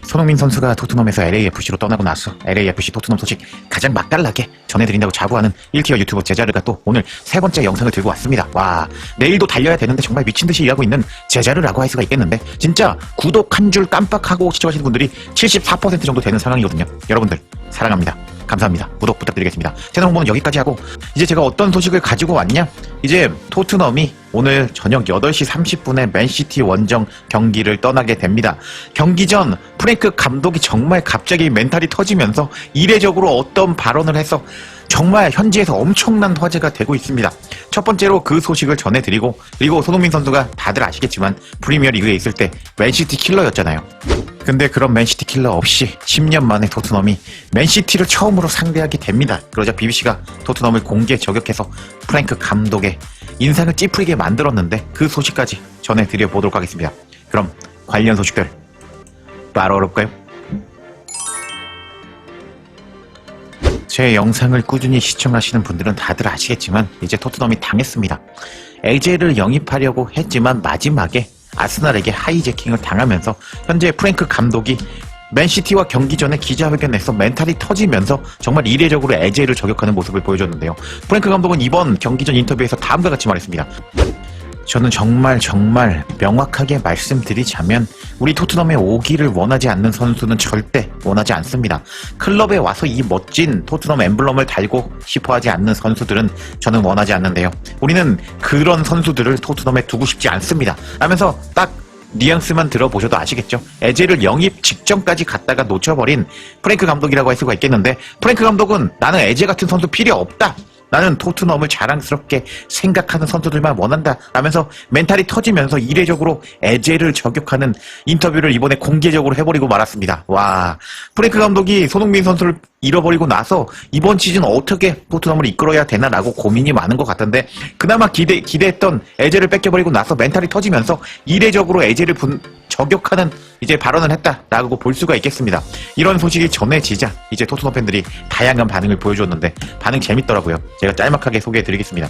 손흥민 선수가 토트넘에서 LAFC로 떠나고 나서 LAFC 토트넘 소식 가장 맛깔나게 전해드린다고 자부하는 1티어 유튜버 제자르가 또 오늘 세 번째 영상을 들고 왔습니다. 와, 내일도 달려야 되는데 정말 미친듯이 일하고 있는 제자르라고 할 수가 있겠는데, 진짜 구독 한 줄 깜빡하고 시청하시는 분들이 74% 정도 되는 상황이거든요. 여러분들 사랑합니다. 감사합니다. 구독 부탁드리겠습니다. 채널 홍보는 여기까지 하고, 이제 제가 어떤 소식을 가지고 왔냐? 이제 토트넘이 오늘 저녁 8시 30분에 맨시티 원정 경기를 떠나게 됩니다. 경기 전 프랭크 감독이 정말 갑자기 멘탈이 터지면서 이례적으로 어떤 발언을 해서 정말 현지에서 엄청난 화제가 되고 있습니다. 첫 번째로 그 소식을 전해드리고, 그리고 손흥민 선수가 다들 아시겠지만 프리미어리그에 있을 때 맨시티 킬러였잖아요. 근데 그런 맨시티 킬러 없이 10년 만에 토트넘이 맨시티를 처음으로 상대하게 됩니다. 그러자 BBC가 토트넘을 공개 저격해서 프랭크 감독의 인상을 찌푸리게 만들었는데, 그 소식까지 전해드려 보도록 하겠습니다. 그럼 관련 소식들 바로 알아볼까요? 제 영상을 꾸준히 시청하시는 분들은 다들 아시겠지만 이제 토트넘이 당했습니다. 에제를 영입하려고 했지만 마지막에 아스날에게 하이제킹을 당하면서 현재 프랭크 감독이 맨시티와 경기 전에 기자회견에서 멘탈이 터지면서 정말 이례적으로 에제를 저격하는 모습을 보여줬는데요. 프랭크 감독은 이번 경기 전 인터뷰에서 다음과 같이 말했습니다. 저는 정말 명확하게 말씀드리자면 우리 토트넘에 오기를 원하지 않는 선수는 절대 원하지 않습니다. 클럽에 와서 이 멋진 토트넘 엠블럼을 달고 싶어하지 않는 선수들은 저는 원하지 않는데요. 우리는 그런 선수들을 토트넘에 두고 싶지 않습니다. 하면서 딱 뉘앙스만 들어보셔도 아시겠죠? 에제를 영입 직전까지 갔다가 놓쳐버린 프랭크 감독이라고 할 수가 있겠는데, 프랭크 감독은 나는 에제 같은 선수 필요 없다, 나는 토트넘을 자랑스럽게 생각하는 선수들만 원한다 라면서 멘탈이 터지면서 이례적으로 에제를 저격하는 인터뷰를 이번에 공개적으로 해버리고 말았습니다. 와, 프랭크 감독이 손흥민 선수를 잃어버리고 나서 이번 시즌 어떻게 토트넘을 이끌어야 되나라고 고민이 많은 것 같은데, 그나마 기대했던 에제를 뺏겨버리고 나서 멘탈이 터지면서 이례적으로 에제를 저격하는 이제 발언을 했다라고 볼 수가 있겠습니다. 이런 소식이 전해지자 이제 토트넘 팬들이 다양한 반응을 보여줬는데, 반응 재밌더라고요. 제가 짤막하게 소개해드리겠습니다.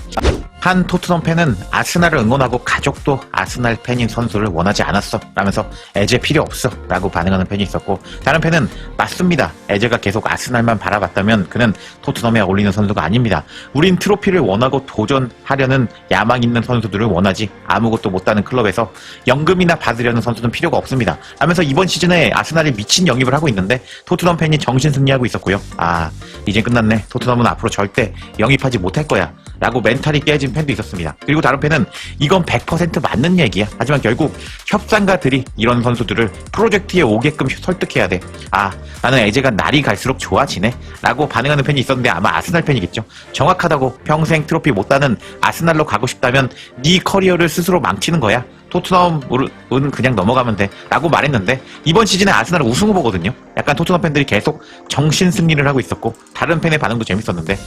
한 토트넘 팬은 아스날을 응원하고 가족도 아스날 팬인 선수를 원하지 않았어 라면서 에제 필요 없어 라고 반응하는 팬이 있었고, 다른 팬은 맞습니다. 에제가 계속 아스날만 바라봤다면 그는 토트넘에 어울리는 선수가 아닙니다. 우린 트로피를 원하고 도전하려는 야망 있는 선수들을 원하지, 아무것도 못하는 클럽에서 연금이나 받으려는 선수는 필요가 없습니다 하면서 이번 시즌에 아스날이 미친 영입을 하고 있는데 토트넘 팬이 정신 승리하고 있었고요. 아, 이제 끝났네, 토트넘은 앞으로 절대 영입하지 못할 거야 라고 멘탈이 깨진 팬도 있었습니다. 그리고 다른 팬은 이건 100% 맞는 얘기야, 하지만 결국 협상가들이 이런 선수들을 프로젝트에 오게끔 설득해야 돼, 아 나는 에제가 날이 갈수록 좋아지네 라고 반응하는 팬이 있었는데, 아마 아스날 팬이겠죠. 정확하다고, 평생 트로피 못 따는 아스날로 가고 싶다면 네 커리어를 스스로 망치는 거야, 토트넘은 그냥 넘어가면 돼 라고 말했는데, 이번 시즌에 아스날은 우승 후보거든요. 약간 토트넘 팬들이 계속 정신 승리를 하고 있었고, 다른 팬의 반응도 재밌었는데,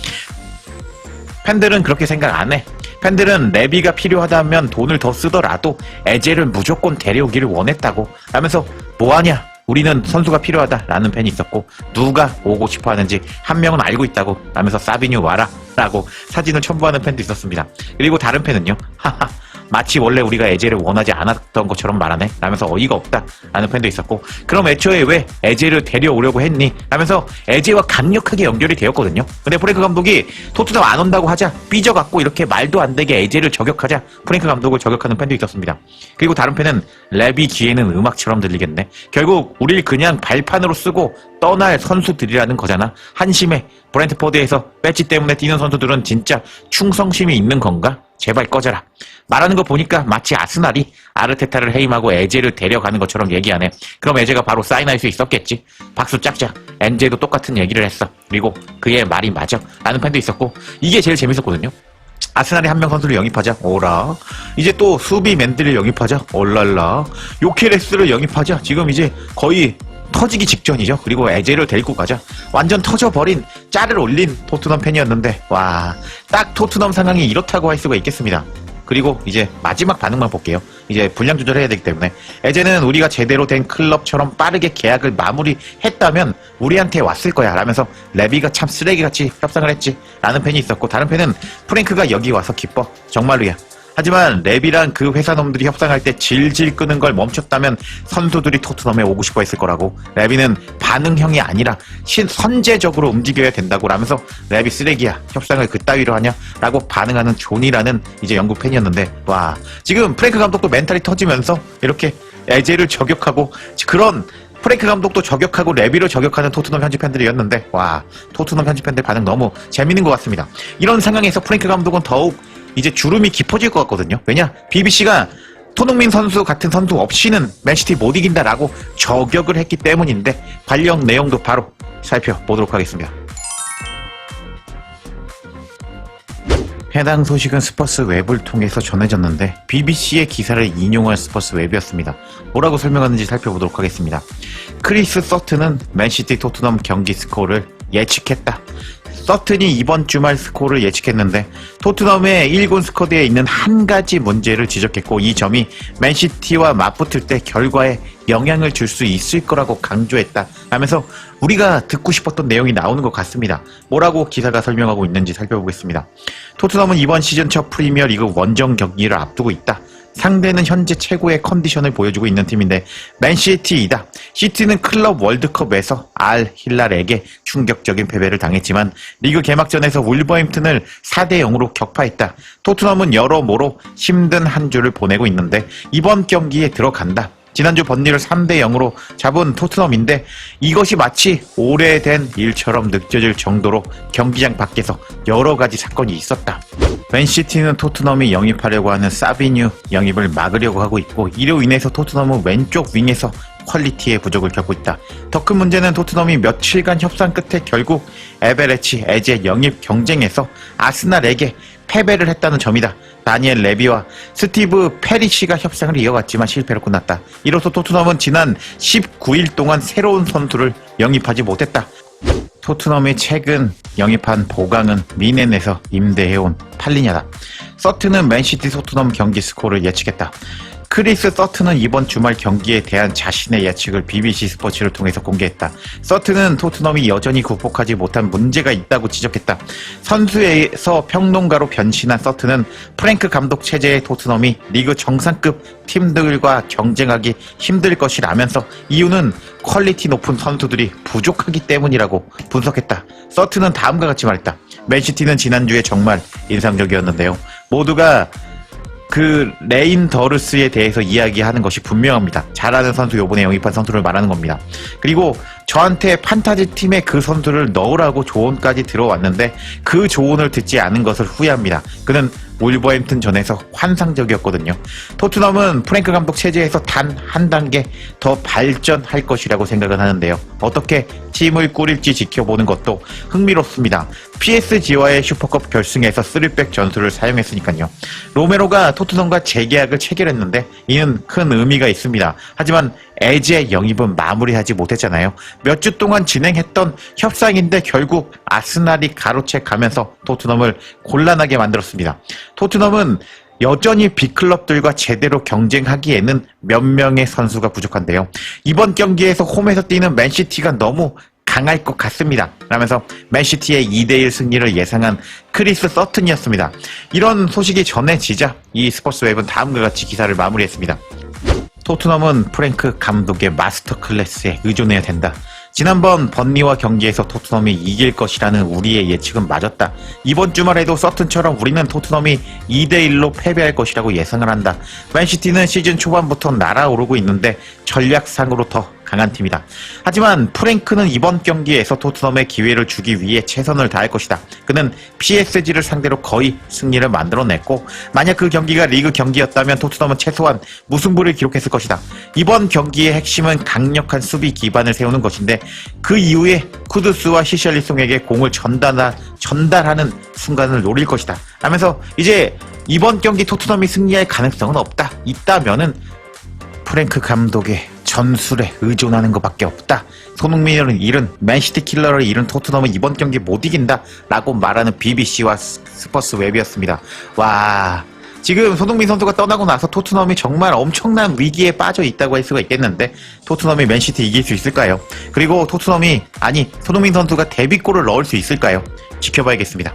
팬들은 그렇게 생각 안 해. 팬들은 레비가 필요하다면 돈을 더 쓰더라도 에제를 무조건 데려오기를 원했다고 하면서, 뭐하냐, 우리는 선수가 필요하다 라는 팬이 있었고, 누가 오고 싶어 하는지 한 명은 알고 있다고 하면서 사비뉴 와라 라고 사진을 첨부하는 팬도 있었습니다. 그리고 다른 팬은요, 하하, 마치 원래 우리가 에제를 원하지 않았던 것처럼 말하네 라면서 어이가 없다 라는 팬도 있었고, 그럼 애초에 왜 에제를 데려오려고 했니 하면서 에제와 강력하게 연결이 되었거든요. 근데 프랭크 감독이 토트넘 안 온다고 하자 삐져갖고 이렇게 말도 안 되게 에제를 저격하자 프랭크 감독을 저격하는 팬도 있었습니다. 그리고 다른 팬은 레비 귀에는 음악처럼 들리겠네, 결국 우릴 그냥 발판으로 쓰고 떠날 선수들이라는 거잖아, 한심해, 브렌트포드에서 배지 때문에 뛰는 선수들은 진짜 충성심이 있는 건가? 제발 꺼져라. 말하는 거 보니까 마치 아스날이 아르테타를 해임하고 에제를 데려가는 것처럼 얘기하네. 그럼 에제가 바로 사인할 수 있었겠지. 박수 짝짝. 엔제도 똑같은 얘기를 했어. 그리고 그의 말이 맞아 라는 팬도 있었고, 이게 제일 재밌었거든요. 아스날이 한 명 선수를 영입하자, 오라. 이제 또 수비맨들을 영입하자, 올랄라. 요케레스를 영입하자, 지금 이제 거의 터지기 직전이죠. 그리고 에제를 데리고 가자, 완전 터져버린 짤을 올린 토트넘 팬이었는데, 와, 딱 토트넘 상황이 이렇다고 할 수가 있겠습니다. 그리고 이제 마지막 반응만 볼게요. 이제 분량 조절해야 되기 때문에, 에제는 우리가 제대로 된 클럽처럼 빠르게 계약을 마무리했다면 우리한테 왔을 거야 라면서 레비가 참 쓰레기같이 협상을 했지 라는 팬이 있었고, 다른 팬은 프랭크가 여기 와서 기뻐, 정말로야, 하지만 랩이랑 그 회사 놈들이 협상할 때 질질 끄는 걸 멈췄다면 선수들이 토트넘에 오고 싶어 했을 거라고. 랩이는 반응형이 아니라 선제적으로 움직여야 된다고 라면서 랩이 쓰레기야, 협상을 그따위로 하냐 라고 반응하는 존이라는 이제 영국 팬이었는데, 와, 지금 프랭크 감독도 멘탈이 터지면서 이렇게 에제를 저격하고, 그런 프랭크 감독도 저격하고 레비를 저격하는 토트넘 현지 팬들이었는데, 와, 토트넘 현지 팬들 반응 너무 재밌는 것 같습니다. 이런 상황에서 프랭크 감독은 더욱 이제 주름이 깊어질 것 같거든요. 왜냐? BBC가 손흥민 선수 같은 선수 없이는 맨시티 못 이긴다라고 저격을 했기 때문인데, 관련 내용도 바로 살펴보도록 하겠습니다. 해당 소식은 스퍼스 웹을 통해서 전해졌는데 BBC의 기사를 인용한 스퍼스 웹이었습니다. 뭐라고 설명하는지 살펴보도록 하겠습니다. 크리스 서튼은 맨시티 토트넘 경기 스코어를 예측했다. 서튼이 이번 주말 스코어를 예측했는데 토트넘의 1군 스쿼드에 있는 한 가지 문제를 지적했고, 이 점이 맨시티와 맞붙을 때 결과에 영향을 줄 수 있을 거라고 강조했다 하면서 우리가 듣고 싶었던 내용이 나오는 것 같습니다. 뭐라고 기사가 설명하고 있는지 살펴보겠습니다. 토트넘은 이번 시즌 첫 프리미어리그 원정 경기를 앞두고 있다. 상대는 현재 최고의 컨디션을 보여주고 있는 팀인데 맨시티이다. 시티는 클럽 월드컵에서 알 힐랄에게 충격적인 패배를 당했지만 리그 개막전에서 울버햄튼을 4대0으로 격파했다. 토트넘은 여러모로 힘든 한 주를 보내고 있는데 이번 경기에 들어간다. 지난주 번니를 3대0으로 잡은 토트넘인데 이것이 마치 오래된 일처럼 느껴질 정도로 경기장 밖에서 여러 가지 사건이 있었다. 맨시티는 토트넘이 영입하려고 하는 사비뉴 영입을 막으려고 하고 있고, 이로 인해서 토트넘은 왼쪽 윙에서 퀄리티의 부족을 겪고 있다. 더 큰 문제는 토트넘이 며칠간 협상 끝에 결국 에베레치, 에제 영입 경쟁에서 아스날에게 패배를 했다는 점이다. 다니엘 레비와 스티브 페리시가 협상을 이어갔지만 실패로 끝났다. 이로써 토트넘은 지난 19일 동안 새로운 선수를 영입하지 못했다. 토트넘이 최근 영입한 보강은 미넨에서 임대해온 팔리냐다. 서튼은 맨시티 토트넘 경기 스코어를 예측했다. 크리스 서튼은 이번 주말 경기에 대한 자신의 예측을 BBC 스포츠를 통해서 공개했다. 서튼은 토트넘이 여전히 극복하지 못한 문제가 있다고 지적했다. 선수에서 평론가로 변신한 서튼은 프랭크 감독 체제의 토트넘이 리그 정상급 팀들과 경쟁하기 힘들 것이라면서 이유는 퀄리티 높은 선수들이 부족하기 때문이라고 분석했다. 서튼은 다음과 같이 말했다. 맨시티는 지난주에 정말 인상적이었는데요. 모두가 그 레인더르스에 대해서 이야기하는 것이 분명합니다. 잘하는 선수, 요번에 영입한 선수를 말하는 겁니다. 그리고 저한테 판타지 팀에 그 선수를 넣으라고 조언까지 들어왔는데 그 조언을 듣지 않은 것을 후회합니다. 그는 울버햄튼 전에서 환상적이었거든요. 토트넘은 프랭크 감독 체제에서 단 한 단계 더 발전할 것이라고 생각은 하는데요. 어떻게 팀을 꾸릴지 지켜보는 것도 흥미롭습니다. PSG와의 슈퍼컵 결승에서 3백 전술을 사용했으니까요. 로메로가 토트넘과 재계약을 체결했는데 이는 큰 의미가 있습니다. 하지만 에제 영입은 마무리하지 못했잖아요. 몇 주 동안 진행했던 협상인데 결국 아스날이 가로채가면서 토트넘을 곤란하게 만들었습니다. 토트넘은 여전히 빅클럽들과 제대로 경쟁하기에는 몇 명의 선수가 부족한데요. 이번 경기에서 홈에서 뛰는 맨시티가 너무 강할 것 같습니다. 라면서 맨시티의 2대1 승리를 예상한 크리스 서튼이었습니다. 이런 소식이 전해지자 이 스포츠웹은 다음과 같이 기사를 마무리했습니다. 토트넘은 프랭크 감독의 마스터 클래스에 의존해야 된다. 지난번 번니와 경기에서 토트넘이 이길 것이라는 우리의 예측은 맞았다. 이번 주말에도 서튼처럼 우리는 토트넘이 2대1로 패배할 것이라고 예상을 한다. 맨시티는 시즌 초반부터 날아오르고 있는데 전략상으로 더 강한 팀이다. 하지만 프랭크는 이번 경기에서 토트넘에 기회를 주기 위해 최선을 다할 것이다. 그는 PSG를 상대로 거의 승리를 만들어냈고 만약 그 경기가 리그 경기였다면 토트넘은 최소한 무승부를 기록했을 것이다. 이번 경기의 핵심은 강력한 수비 기반을 세우는 것인데 그 이후에 쿠두스와 히샬리송에게 공을 전달하는 순간을 노릴 것이다. 하면서 이제 이번 경기 토트넘이 승리할 가능성은 없다. 있다면은 프랭크 감독의 전술에 의존하는 것밖에 없다. 손흥민을 잃은 맨시티 킬러를 잃은 토트넘은 이번 경기 못 이긴다 라고 말하는 BBC와 스퍼스 웹이었습니다. 와, 지금 손흥민 선수가 떠나고 나서 토트넘이 정말 엄청난 위기에 빠져 있다고 할 수가 있겠는데 토트넘이 맨시티 이길 수 있을까요? 그리고 손흥민 선수가 데뷔골을 넣을 수 있을까요? 지켜봐야겠습니다.